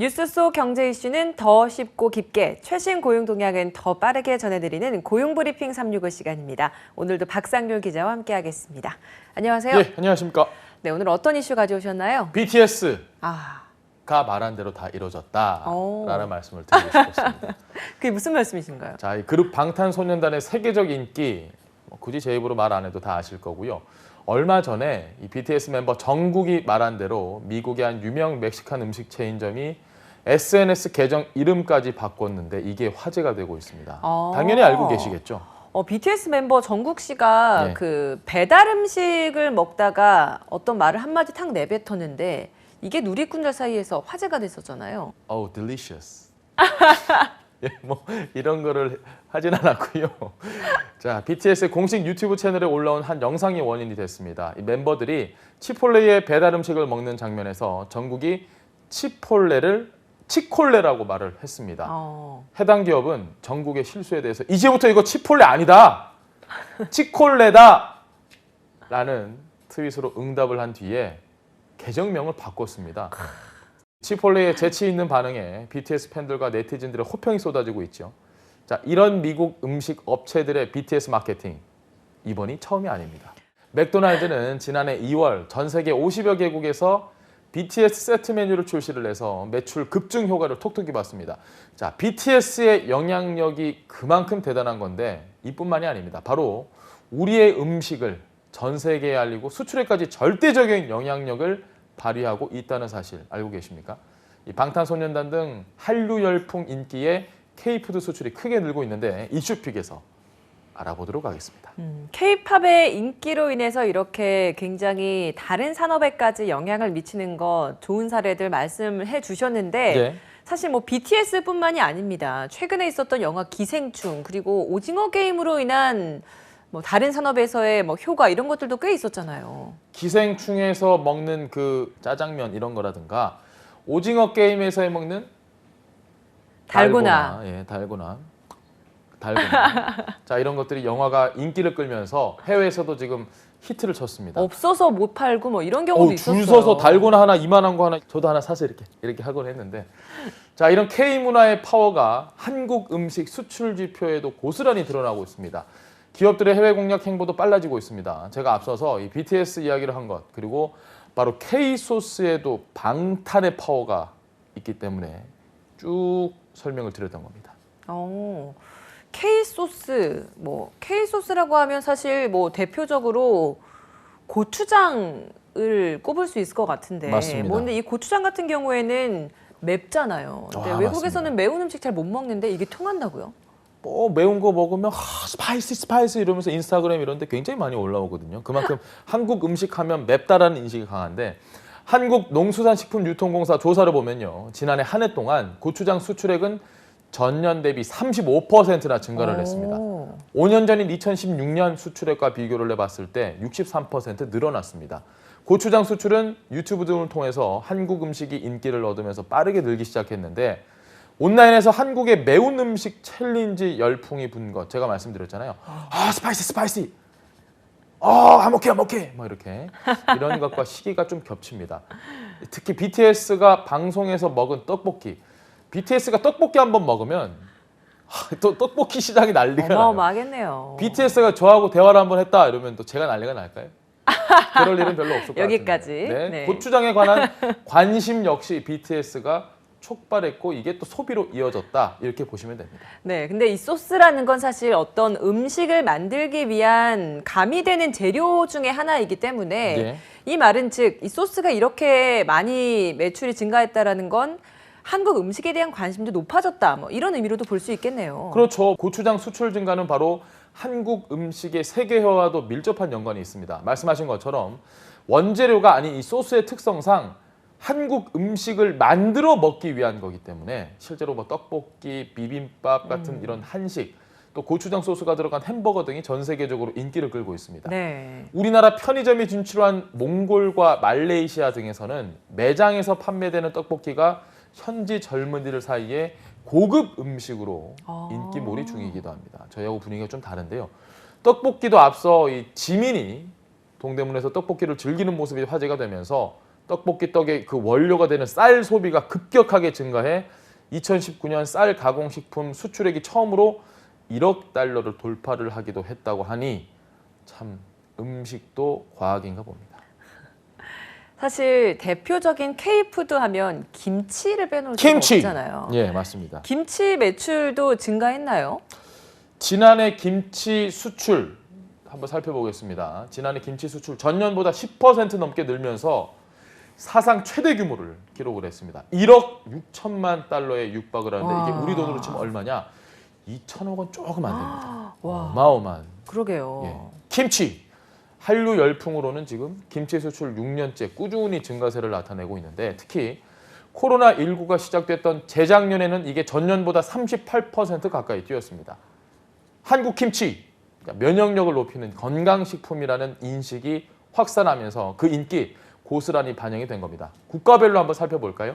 뉴스 속 경제 이슈는 더 쉽고 깊게, 최신 고용 동향은 더 빠르게 전해드리는 고용브리핑 365 시간입니다. 오늘도 박상률 기자와 함께하겠습니다. 안녕하세요. 네, 안녕하십니까. 네, 오늘 어떤 이슈 가져오셨나요? BTS가 말한 대로 다 이루어졌다라는 말씀을 드리고 싶었습니다. 그게 무슨 말씀이신가요? 자, 이 그룹 방탄소년단의 세계적 인기, 굳이 제 입으로 말 안 해도 다 아실 거고요. 얼마 전에 이 BTS 멤버 정국이 말한 대로 미국의 한 유명 멕시칸 음식 체인점이 SNS 계정 이름까지 바꿨는데 이게 화제가 되고 있습니다. 당연히 알고 계시겠죠? BTS 멤버 정국 씨가 네. 그 배달 음식을 먹다가 어떤 말을 한마디 탁 내뱉었는데 이게 누리꾼들 사이에서 화제가 됐었잖아요. Oh, delicious. 예, 뭐 이런 거를 하진 않았고요. 자, BTS의 공식 유튜브 채널에 올라온 한 영상이 원인이 됐습니다. 이 멤버들이 치폴레의 배달 음식을 먹는 장면에서 정국이 치콜레라고 말을 했습니다. 해당 기업은 정국의 실수에 대해서 이제부터 이거 치폴레 아니다, 치콜레다 라는 트윗으로 응답을 한 뒤에 계정명을 바꿨습니다. 치폴레의 재치 있는 반응에 BTS 팬들과 네티즌들의 호평이 쏟아지고 있죠. 자, 이런 미국 음식 업체들의 BTS 마케팅, 이번이 처음이 아닙니다. 맥도날드는 지난해 2월 전 세계 50여 개국에서 BTS 세트 메뉴를 출시를 해서 매출 급증 효과를 톡톡히 봤습니다. 자, BTS의 영향력이 그만큼 대단한 건데 이뿐만이 아닙니다. 바로 우리의 음식을 전 세계에 알리고 수출에까지 절대적인 영향력을 발휘하고 있다는 사실 알고 계십니까? 이 방탄소년단 등 한류 열풍 인기에 K-푸드 수출이 크게 늘고 있는데 이슈픽에서 알아보도록 하겠습니다. K-팝의 인기로 인해서 이렇게 굉장히 다른 산업에까지 영향을 미치는 것 좋은 사례들 말씀을 해주셨는데 네. 사실 뭐 BTS뿐만이 아닙니다. 최근에 있었던 영화 기생충 그리고 오징어 게임으로 인한 뭐 다른 산업에서의 뭐 효과 이런 것들도 꽤 있었잖아요. 기생충에서 먹는 그 짜장면 이런 거라든가 오징어 게임에서 먹는 달고나. 예, 달고나. 자, 이런 것들이 영화가 인기를 끌면서 해외에서도 지금 히트를 쳤습니다. 없어서 못 팔고 뭐 이런 경우도 있었어요. 줄 서서 달고나 하나 이만한 거 하나 저도 하나 사서 이렇게 하곤 했는데, 자, 이런 K 문화의 파워가 한국 음식 수출 지표에도 고스란히 드러나고 있습니다. 기업들의 해외 공략 행보도 빨라지고 있습니다. 제가 앞서서 이 BTS 이야기를 한 것, 그리고 바로 K-소스에도 방탄의 파워가 있기 때문에 쭉 설명을 드렸던 겁니다. K-소스, 뭐 K-소스라고 하면 사실 뭐 대표적으로 고추장을 꼽을 수 있을 것 같은데, 맞습니다. 뭐 근데 이 고추장 같은 경우에는 맵잖아요. 근데 외국에서는 매운 음식 잘 못 먹는데 이게 통한다고요? 뭐 매운 거 먹으면 스파이시 이러면서 인스타그램 이런 데 굉장히 많이 올라오거든요. 그만큼 한국 음식 하면 맵다라는 인식이 강한데, 한국농수산식품유통공사 조사를 보면요, 지난해 한 해 동안 고추장 수출액은 전년 대비 35%나 증가를 했습니다. 5년 전인 2016년 수출액과 비교를 해봤을 때 63% 늘어났습니다. 고추장 수출은 유튜브 등을 통해서 한국 음식이 인기를 얻으면서 빠르게 늘기 시작했는데, 온라인에서 한국의 매운 음식 챌린지 열풍이 분 것 제가 말씀드렸잖아요. 스파이시. I'm okay. 뭐 이렇게 이런 것과 시기가 좀 겹칩니다. 특히 BTS가 방송에서 먹은 떡볶이, BTS가 떡볶이 한번 먹으면 또 떡볶이 시장이 난리가 나요. 어마어마하겠네요. BTS가 저하고 대화를 한번 했다 이러면 또 제가 난리가 날까요? 그럴 일은 별로 없을 것 같은데. 여기까지. 네. 고추장에 관한 관심 역시 BTS가 촉발했고 이게 또 소비로 이어졌다 이렇게 보시면 됩니다. 네, 근데 이 소스라는 건 사실 어떤 음식을 만들기 위한 가미되는 재료 중에 하나이기 때문에 네. 이 말은 즉 이 소스가 이렇게 많이 매출이 증가했다라는 건 한국 음식에 대한 관심도 높아졌다, 뭐 이런 의미로도 볼 수 있겠네요. 그렇죠. 고추장 수출 증가는 바로 한국 음식의 세계화와도 밀접한 연관이 있습니다. 말씀하신 것처럼 원재료가 아닌 이 소스의 특성상 한국 음식을 만들어 먹기 위한 거기 때문에 실제로 뭐 떡볶이, 비빔밥 같은 이런 한식, 또 고추장 소스가 들어간 햄버거 등이 전 세계적으로 인기를 끌고 있습니다. 네. 우리나라 편의점이 진출한 몽골과 말레이시아 등에서는 매장에서 판매되는 떡볶이가 현지 젊은이들 사이에 고급 음식으로 인기몰이 중이기도 합니다. 저희하고 분위기가 좀 다른데요. 떡볶이도 앞서 이 지민이 동대문에서 떡볶이를 즐기는 모습이 화제가 되면서 떡볶이 떡의 그 원료가 되는 쌀 소비가 급격하게 증가해 2019년 쌀 가공식품 수출액이 처음으로 1억 달러를 돌파를 하기도 했다고 하니 참 음식도 과학인가 봅니다. 사실 대표적인 K푸드 하면 김치를 빼놓을 수가 없잖아요. 예, 맞습니다. 김치 매출도 증가했나요? 지난해 김치 수출 한번 살펴보겠습니다. 지난해 김치 수출 전년보다 10% 넘게 늘면서 사상 최대 규모를 기록을 했습니다. 1억 6천만 달러에 육박을 하는데 이게 우리 돈으로 치면 얼마냐? 2천억 원 조금 안 됩니다. 와, 어마어마한. 그러게요. 예. 김치. 한류 열풍으로는 지금 김치 수출 6년째 꾸준히 증가세를 나타내고 있는데 특히 코로나19가 시작됐던 재작년에는 이게 전년보다 38% 가까이 뛰었습니다. 한국 김치, 그러니까 면역력을 높이는 건강식품이라는 인식이 확산하면서 그 인기 고스란히 반영이 된 겁니다. 국가별로 한번 살펴볼까요?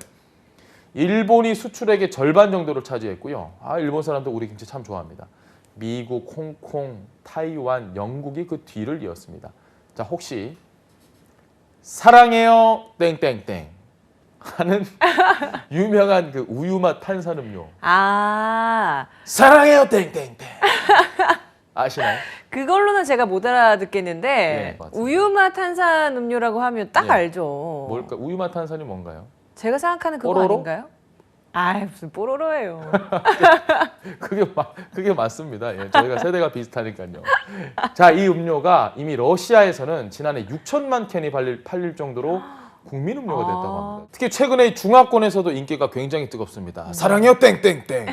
일본이 수출액의 절반 정도를 차지했고요. 일본 사람도 우리 김치 참 좋아합니다. 미국, 홍콩, 타이완, 영국이 그 뒤를 이었습니다. 자, 혹시 사랑해요 땡땡땡 하는 유명한 그 우유맛 탄산음료. 사랑해요 땡땡땡. 아시나요? 그걸로는 제가 못 알아듣겠는데 네, 맞습니다. 우유맛 탄산 음료라고 하면 딱 네. 알죠. 뭘까? 우유맛 탄산이 뭔가요? 제가 생각하는 그거 뽀로로? 아닌가요? 무슨 뽀로로예요. 그게 맞습니다. 예, 저희가 세대가 비슷하니까요. 자, 이 음료가 이미 러시아에서는 지난해 6천만 캔이 팔릴 정도로 국민 음료가 됐다고 합니다. 특히 최근에 중화권에서도 인기가 굉장히 뜨겁습니다. 사랑해요 땡땡땡.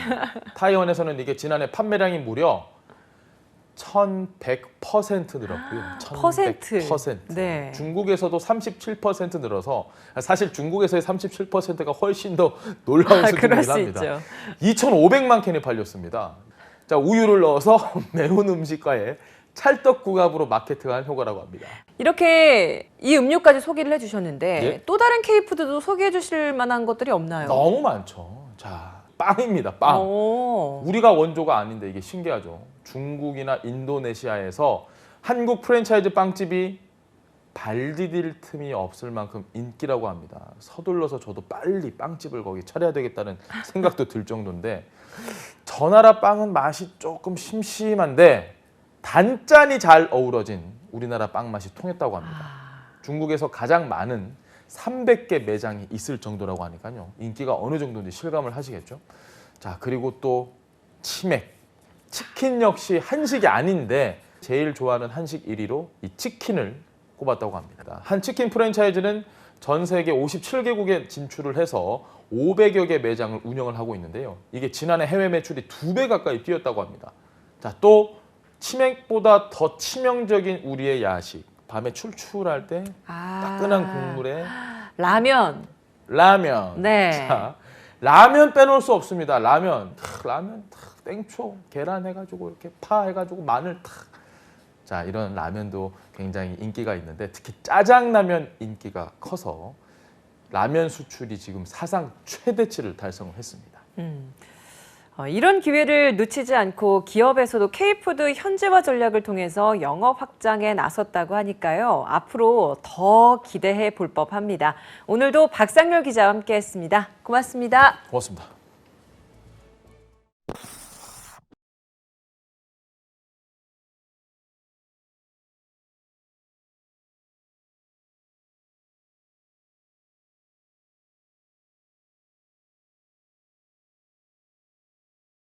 타이완에서는 이게 지난해 판매량이 무려 1100% 늘었고요. 1100%. 네. 중국에서도 37% 늘어서 사실 중국에서의 37%가 훨씬 더 놀라운 수준이긴 합니다. 2,500만 캔이 팔렸습니다. 자, 우유를 넣어서 매운 음식과의 찰떡궁합으로 마케팅한 효과라고 합니다. 이렇게 이 음료까지 소개를 해주셨는데 예? 또 다른 K푸드도 소개해 주실 만한 것들이 없나요? 너무 많죠. 자, 빵입니다. 빵. 우리가 원조가 아닌데 이게 신기하죠. 중국이나 인도네시아에서 한국 프랜차이즈 빵집이 발 디딜 틈이 없을 만큼 인기라고 합니다. 서둘러서 저도 빨리 빵집을 거기 차려야 되겠다는 생각도 들 정도인데 저 나라 빵은 맛이 조금 심심한데 단짠이 잘 어우러진 우리나라 빵 맛이 통했다고 합니다. 중국에서 가장 많은 300개 매장이 있을 정도라고 하니까요. 인기가 어느 정도인지 실감을 하시겠죠. 자, 그리고 또 치맥. 치킨 역시 한식이 아닌데 제일 좋아하는 한식 1위로 이 치킨을 꼽았다고 합니다. 한 치킨 프랜차이즈는 전 세계 57개국에 진출을 해서 500여 개 매장을 운영을 하고 있는데요. 이게 지난해 해외 매출이 2배 가까이 뛰었다고 합니다. 자, 또 치맥보다 더 치명적인 우리의 야식. 밤에 출출할 때 따끈한 국물에 라면. 네. 자, 라면 빼놓을 수 없습니다. 라면 땡초 계란 해가지고 이렇게 파 해가지고 마늘 탁. 자, 이런 라면도 굉장히 인기가 있는데 특히 짜장라면 인기가 커서 라면 수출이 지금 사상 최대치를 달성을 했습니다. 이런 기회를 놓치지 않고 기업에서도 K푸드 현지화 전략을 통해서 영업 확장에 나섰다고 하니까요. 앞으로 더 기대해 볼 법합니다. 오늘도 박상렬 기자와 함께했습니다. 고맙습니다. 고맙습니다.